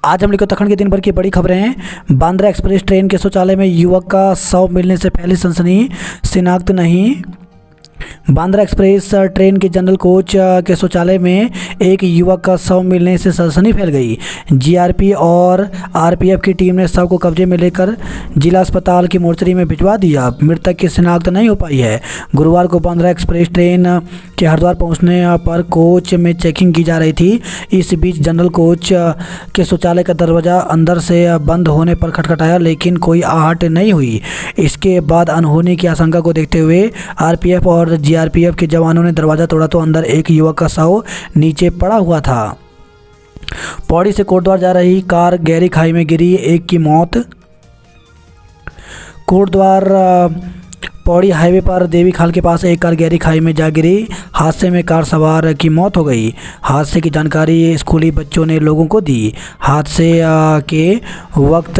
आज हम लिखो उत्तराखंड के दिन भर की बड़ी खबरें हैं। बांद्रा एक्सप्रेस ट्रेन के शौचालय में युवक का शव मिलने से फैली सनसनी, शिनाख्त नहीं। बांद्रा एक्सप्रेस ट्रेन के जनरल कोच के शौचालय में एक युवक का शव मिलने से सनसनी फैल गई। जीआरपी और आरपीएफ की टीम ने शव को कब्जे में लेकर जिला अस्पताल की मोर्चरी में भिजवा दिया। मृतक की शिनाख्त नहीं हो पाई है। गुरुवार को बांद्रा एक्सप्रेस ट्रेन के हरिद्वार पहुंचने पर कोच में चेकिंग की जा रही थी। इस बीच जनरल कोच के शौचालय का दरवाज़ा अंदर से बंद होने पर खटखटाया, लेकिन कोई आहट नहीं हुई। इसके बाद अनहोनी की आशंका को देखते हुए आरपीएफ और जीआरपीएफ के जवानों ने दरवाज़ा तोड़ा तो अंदर एक युवक का शव नीचे पड़ा हुआ था। पौड़ी से कोटद्वार जा रही कार गहरी खाई में गिरी, एक की मौत। कोटद्वार पौड़ी हाईवे पर देवी खाल के पास एक कार गहरी खाई में जा गिरी। हादसे में कार सवार की मौत हो गई। हादसे की जानकारी स्कूली बच्चों ने लोगों को दी। हादसे के वक्त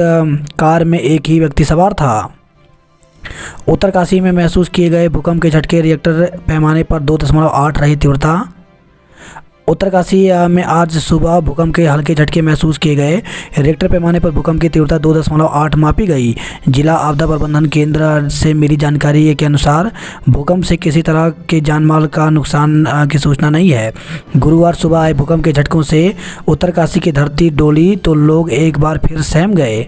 कार में एक ही व्यक्ति सवार था। उत्तरकाशी में महसूस किए गए भूकंप के झटके, रिएक्टर पैमाने पर 2.8 रही तीव्रता। उत्तरकाशी में आज सुबह भूकंप के हल्के झटके महसूस किए गए। रिएक्टर पैमाने पर भूकंप की तीव्रता 2.8 मापी गई। जिला आपदा प्रबंधन केंद्र से मिली जानकारी के अनुसार भूकंप से किसी तरह के जानमाल का नुकसान की सूचना नहीं है। गुरुवार सुबह आए भूकंप के झटकों से उत्तरकाशी की धरती डोली तो लोग एक बार फिर सहम गए।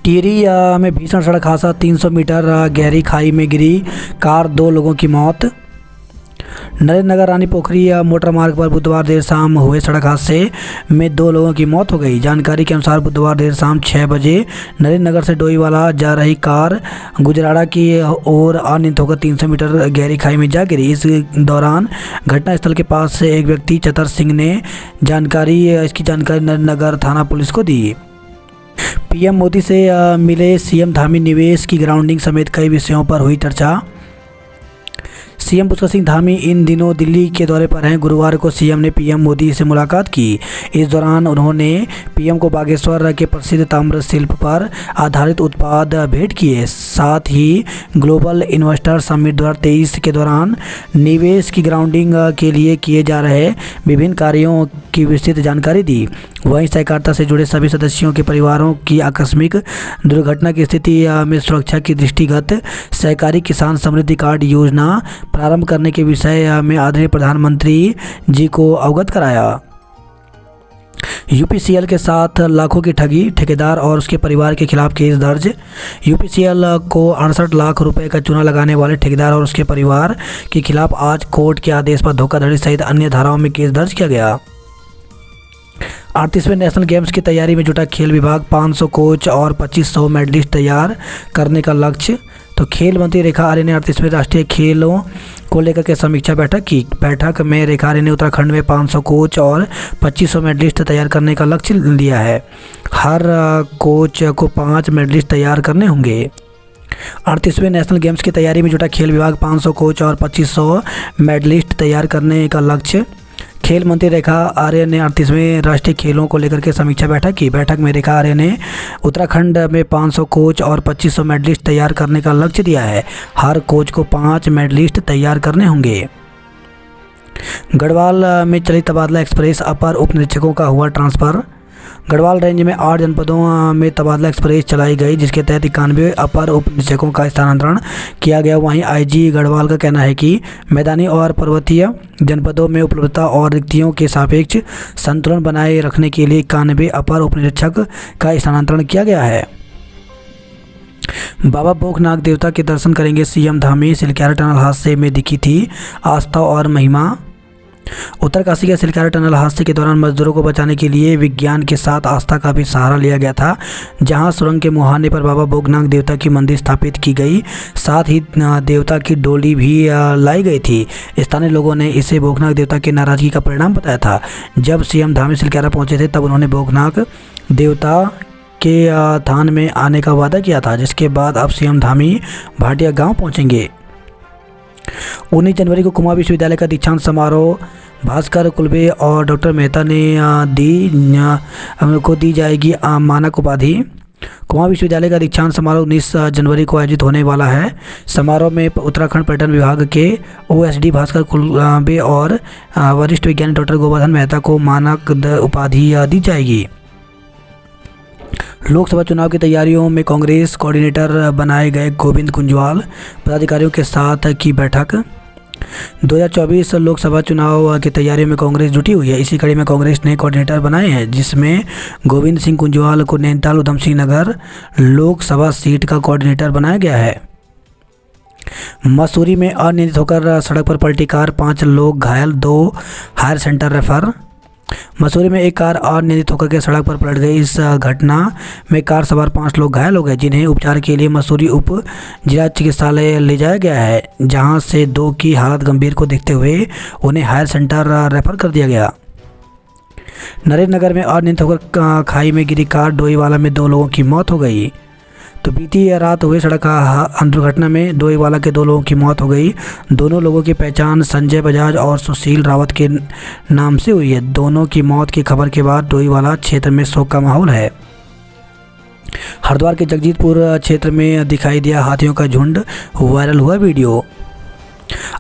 टिहरी में भीषण सड़क हादसा, 300 मीटर गहरी खाई में गिरी कार, 2 लोगों की मौत। नरेंद्र नगर रानी पोखरी मोटर मार्ग पर बुधवार देर शाम हुए सड़क हादसे में 2 लोगों की मौत हो गई। जानकारी के अनुसार बुधवार देर शाम 6 बजे नरेंद्र नगर से डोईवाला जा रही कार गुजराड़ा की ओर अनियंत्रित होकर 300 मीटर गहरी खाई में जा गिरी। इस दौरान घटनास्थल के पास से एक व्यक्ति चतर सिंह ने इसकी जानकारी नरेंद्र नगर थाना पुलिस को दी। पीएम मोदी से मिले सीएम धामी, निवेश की ग्राउंडिंग समेत कई विषयों पर हुई चर्चा। सीएम पुष्कर सिंह धामी इन दिनों दिल्ली के दौरे पर हैं। गुरुवार को सीएम ने पीएम मोदी से मुलाकात की। इस दौरान उन्होंने पीएम को बागेश्वर के प्रसिद्ध ताम्र शिल्प पर आधारित उत्पाद भेंट किए। साथ ही ग्लोबल इन्वेस्टर समिट 2023 के दौरान निवेश की ग्राउंडिंग के लिए किए जा रहे विभिन्न कार्यों की विस्तृत जानकारी दी। वहीं सहकारिता से जुड़े सभी सदस्यों के परिवारों की आकस्मिक दुर्घटना की स्थिति में सुरक्षा की दृष्टिगत सहकारी किसान समृद्धि कार्ड योजना प्रारंभ करने के विषय में आदरणीय प्रधानमंत्री जी को अवगत कराया। यूपीसीएल के साथ लाखों की ठगी, ठेकेदार और उसके परिवार के खिलाफ केस दर्ज। यूपीसीएल को 68 लाख रुपए का चूना लगाने वाले ठेकेदार और उसके परिवार के खिलाफ आज कोर्ट के आदेश पर धोखाधड़ी सहित अन्य धाराओं में केस दर्ज किया गया। 38वें नेशनल गेम्स की तैयारी में जुटा खेल विभाग, 500 कोच और 2500 मेडलिस्ट तैयार करने का लक्ष्य। तो खेल मंत्री रेखा आर्य ने 38वें राष्ट्रीय खेलों को लेकर के समीक्षा बैठक की। बैठक में रेखा आर्य ने उत्तराखंड में 500 कोच और 2500 मेडलिस्ट तैयार करने का लक्ष्य लिया है। हर कोच को 5 मेडलिस्ट तैयार करने होंगे। 38वें नेशनल गेम्स की तैयारी में जुटा खेल विभाग, 500 कोच और 2500 मेडलिस्ट तैयार करने का लक्ष्य। खेल मंत्री रेखा आर्य ने 38वें राष्ट्रीय खेलों को लेकर के समीक्षा बैठक की। बैठक में रेखा आर्य ने उत्तराखंड में 500 कोच और 2500 मेडलिस्ट तैयार करने का लक्ष्य दिया है। हर कोच को 5 मेडलिस्ट तैयार करने होंगे। गढ़वाल में चली तबादला एक्सप्रेस, अपर उप निरीक्षकों का हुआ ट्रांसफ़र। गढ़वाल रेंज में 8 जनपदों में तबादला एक्सप्रेस चलाई गई, जिसके तहत 91 अपर उप निरीक्षकों का स्थानांतरण किया गया। वहीं आईजी गढ़वाल का कहना है कि मैदानी और पर्वतीय जनपदों में उपलब्धता और रिक्तियों के सापेक्ष संतुलन बनाए रखने के लिए 91 अपर उप निरीक्षक का स्थानांतरण किया गया है। बाबा भूखनाग देवता के दर्शन करेंगे सीएम धामी, सिलक्यारा टनल हादसे में दिखी थी आस्था और महिमा। उत्तरकाशी के सिलक्यारा टनल हादसे के दौरान मजदूरों को बचाने के लिए विज्ञान के साथ आस्था का भी सहारा लिया गया था, जहां सुरंग के मुहाने पर बाबा भूखनाग देवता की मंदिर स्थापित की गई। साथ ही देवता की डोली भी लाई गई थी। स्थानीय लोगों ने इसे भूखनाग देवता की नाराजगी का परिणाम बताया था। जब सीएम धामी सिलक्यारा पहुंचे थे तब उन्होंने भूखनाग देवता के थान में आने का वादा किया था, जिसके बाद अब सीएम धामी भाटिया गाँव पहुँचेंगे। 19 जनवरी को कुमाऊं विश्वविद्यालय का दीक्षांत समारोह भास्कर कुलबे और डॉक्टर मेहता ने दी जाएगी मानक उपाधि। कुमाऊं विश्वविद्यालय का दीक्षांत समारोह 19 जनवरी को आयोजित होने वाला है। समारोह में उत्तराखंड पर्यटन विभाग के ओएसडी भास्कर कुलबे और वरिष्ठ वैज्ञानिक डॉक्टर गोवर्धन मेहता को मानक उपाधि दी जाएगी। लोकसभा चुनाव की तैयारियों में कांग्रेस कोऑर्डिनेटर बनाए गए गोविंद कुंजवाल पदाधिकारियों के साथ की बैठक। 2024 लोकसभा चुनाव की तैयारियों में कांग्रेस जुटी हुई है। इसी कड़ी में कांग्रेस ने कोऑर्डिनेटर बनाए हैं, जिसमें गोविंद सिंह कुंजवाल को नैनीताल उधम सिंह नगर लोकसभा सीट का कोऑर्डिनेटर बनाया गया है। मसूरी में अनियंत्रित होकर सड़क पर पलटी कार, 5 लोग घायल, 2 हायर सेंटर रेफर। मसूरी में एक कार अनियंत्रित होकर के सड़क पर पलट गई। इस घटना में कार सवार 5 लोग घायल हो गए, जिन्हें उपचार के लिए मसूरी उप जिला चिकित्सालय ले जाया गया है, जहां से 2 की हालत गंभीर को देखते हुए उन्हें हायर सेंटर रेफर कर दिया गया। नरेंद्रनगर में अनियंत्रित होकर खाई में गिरी कार, डोईवाला में 2 लोगों की मौत हो गई। तो बीती रात हुई सड़क दुर्घटना में डोईवाला के 2 लोगों की मौत हो गई। दोनों लोगों की पहचान संजय बजाज और सुशील रावत के नाम से हुई है। दोनों की मौत की खबर के बाद डोईवाला क्षेत्र में शोक का माहौल है। हरिद्वार के जगजीतपुर क्षेत्र में दिखाई दिया हाथियों का झुंड, वायरल हुआ वीडियो।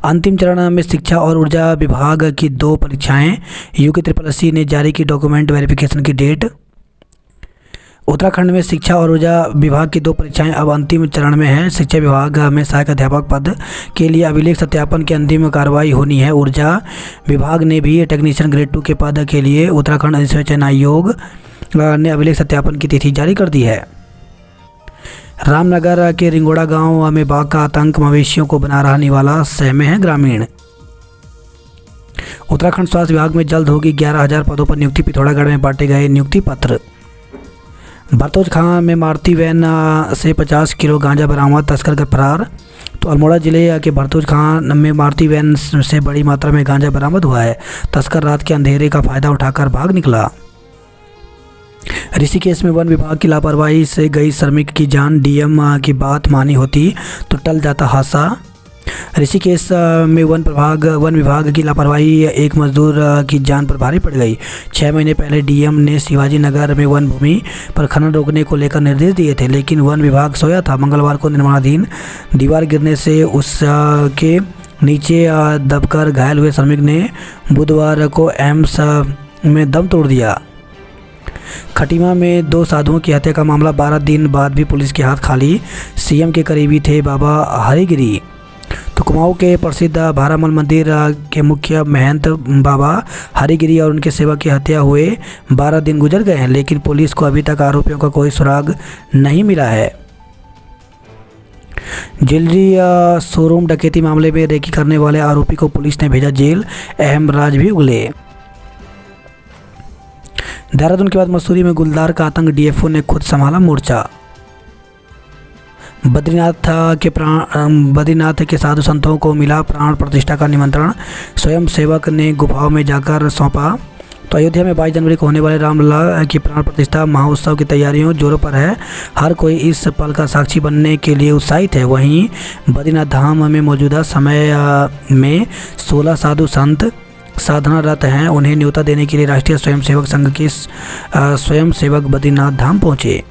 अंतिम चरण में शिक्षा और ऊर्जा विभाग की 2 परीक्षाएं, UKSSC ने जारी की डॉक्यूमेंट वेरिफिकेशन की डेट। उत्तराखंड में शिक्षा और ऊर्जा विभाग की 2 परीक्षाएं अब अंतिम चरण में हैं। शिक्षा विभाग में सहायक अध्यापक पद के लिए अभिलेख सत्यापन की अंतिम कार्रवाई होनी है। ऊर्जा विभाग ने भी टेक्नीशियन ग्रेड 2 के पद के लिए उत्तराखंड अधिसूचना आयोग ने अभिलेख सत्यापन की तिथि जारी कर दी है। रामनगर के रिंगोड़ा गांव में बाघ का आतंक, मवेशियों को बना रहने वाला सहमे है ग्रामीण। उत्तराखंड स्वास्थ्य विभाग में जल्द होगी 11,000 पदों पर नियुक्ति, पिथौरागढ़ में बांटे गए नियुक्ति पत्र। भरतोज खां में मारुति वैन से 50 किलो गांजा बरामद, तस्कर कर फरार। तो अल्मोड़ा जिले के भरतोज खां में मारुति वैन से बड़ी मात्रा में गांजा बरामद हुआ है। तस्कर रात के अंधेरे का फायदा उठाकर भाग निकला। ऋषिकेश में वन विभाग की लापरवाही से गई श्रमिक की जान, डीएम की बात मानी होती तो टल जाता हादसा। ऋषिकेश में वन विभाग की लापरवाही एक मजदूर की जान पर भारी पड़ गई। 6 महीने पहले डीएम ने शिवाजी नगर में वन भूमि पर खनन रोकने को लेकर निर्देश दिए थे, लेकिन वन विभाग सोया था। मंगलवार को निर्माणाधीन दीवार गिरने से उसके नीचे दबकर घायल हुए श्रमिक ने बुधवार को एम्स में दम तोड़ दिया। खटीमा में 2 साधुओं की हत्या का मामला, 12 दिन बाद भी पुलिस के हाथ खाली। सीएम के करीबी थे बाबा हरिगिरी। तो कुमाऊं के प्रसिद्ध भारामल मंदिर के मुख्य महंत बाबा हरिगिरी और उनके सेवक की हत्या हुए 12 दिन गुजर गए हैं, लेकिन पुलिस को अभी तक आरोपियों का कोई सुराग नहीं मिला है। ज्वेलरी शोरूम डकैती मामले में रेकी करने वाले आरोपी को पुलिस ने भेजा जेल, अहम राज भी उगले। देहरादून के बाद मसूरी में गुलदार का आतंक, डीएफओ ने खुद संभाला मोर्चा। बद्रीनाथ के साधु संतों को मिला प्राण प्रतिष्ठा का निमंत्रण, स्वयं सेवक ने गुफाओं में जाकर सौंपा। तो अयोध्या में 22 जनवरी को होने वाले रामलला की प्राण प्रतिष्ठा महोत्सव की तैयारियों जोरों पर है। हर कोई इस पल का साक्षी बनने के लिए उत्साहित है। वहीं बद्रीनाथ धाम में मौजूदा समय में 16 साधु संत साधनारत हैं। उन्हें न्योता देने के लिए राष्ट्रीय स्वयंसेवक संघ के स्वयंसेवक बद्रीनाथ धाम पहुंचे।